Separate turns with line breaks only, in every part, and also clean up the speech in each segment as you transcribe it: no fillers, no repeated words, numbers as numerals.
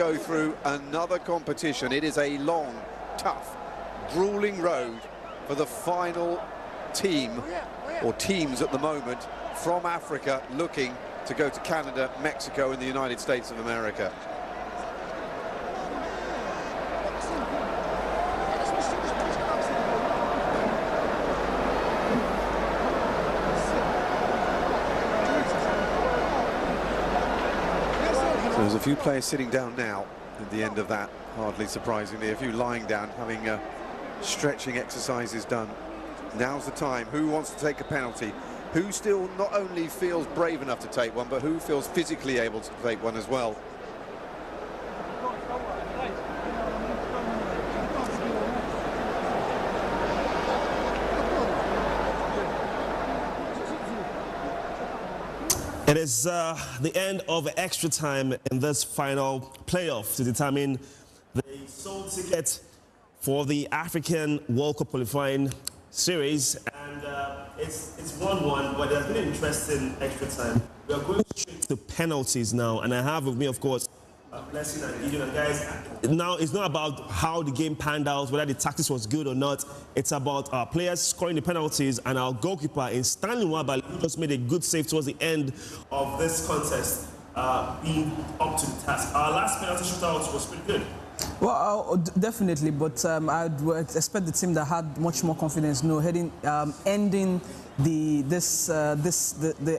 Go through another competition. It is a long, tough, grueling road for the final team, or teams at the moment, from Africa looking to go to Canada, Mexico and the United States of America. So there's a few players sitting down now at the end of that, hardly surprisingly, a few lying down, having stretching exercises done. Now's the time. Who wants to take a penalty? Who still not only feels brave enough to take one, but who feels physically able to take one as well?
It is the end of extra time in this final playoff to determine the sole ticket for the African World Cup qualifying series, and it's 1-1, but there's been an interesting extra time. We are going straight to penalties now, and I have with me, of course, Blessing and Gideon. And guys, now it's not about how the game panned out, whether the tactics was good or not. It's about our players scoring the penalties and our goalkeeper in Stanley Nwabali, who just made a good save towards the end of this contest, being up to the task. Our last penalty shootout was pretty good. Well,
definitely, but I would expect the team that had much more confidence, ending the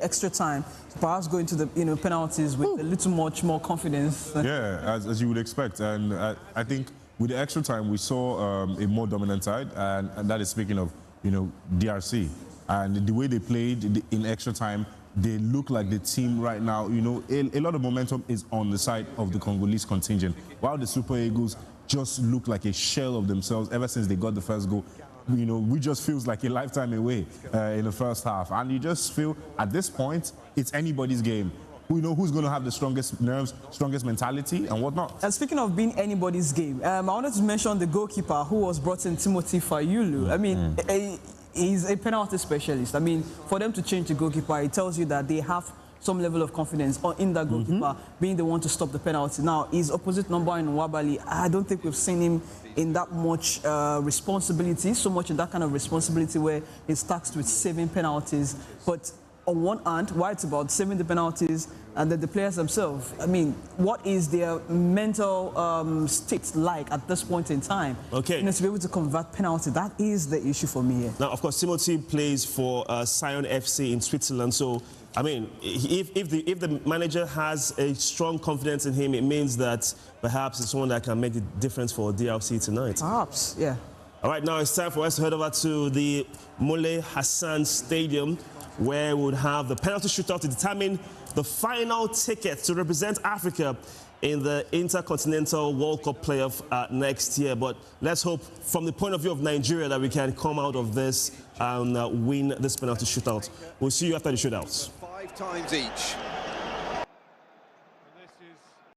extra time, perhaps going to the penalties with a little much more confidence.
Yeah, as you would expect, and I think with the extra time we saw a more dominant side, and that is speaking of DRC, and the way they played in extra time. They look like the team right now. A lot of momentum is on the side of the Congolese contingent, while the Super Eagles just look like a shell of themselves ever since they got the first goal. We just feels like a lifetime away in the first half, and you just feel at this point it's anybody's game. We know who's going to have the strongest nerves, strongest mentality, and whatnot.
And speaking of being anybody's game, I wanted to mention the goalkeeper who was brought in, Timothy Fayulu. I mean, he's a penalty specialist. I mean, for them to change the goalkeeper, it tells you that they have some level of confidence in that goalkeeper being the one to stop the penalty. Now, his opposite number in Nwabali, I don't think we've seen him in that much responsibility, so much in that kind of responsibility where he's tasked with saving penalties. But on one hand, why it's about saving the penalties, and then the players themselves. I mean, what is their mental state like at this point in time?
Okay.
To be able to convert penalty, that is the issue for me here.
Now, of course, Timothy plays for Sion FC in Switzerland. So, I mean, if the manager has a strong confidence in him, it means that perhaps it's someone that can make the difference for DRC tonight.
Perhaps, yeah.
All right, now it's time for us to head over to the Mole Hassan Stadium, where we would have the penalty shootout to determine the final ticket to represent Africa in the Intercontinental World Cup playoff next year. But let's hope, from the point of view of Nigeria, that we can come out of this and win this penalty shootout. We'll see you after the shootouts.
5 times each.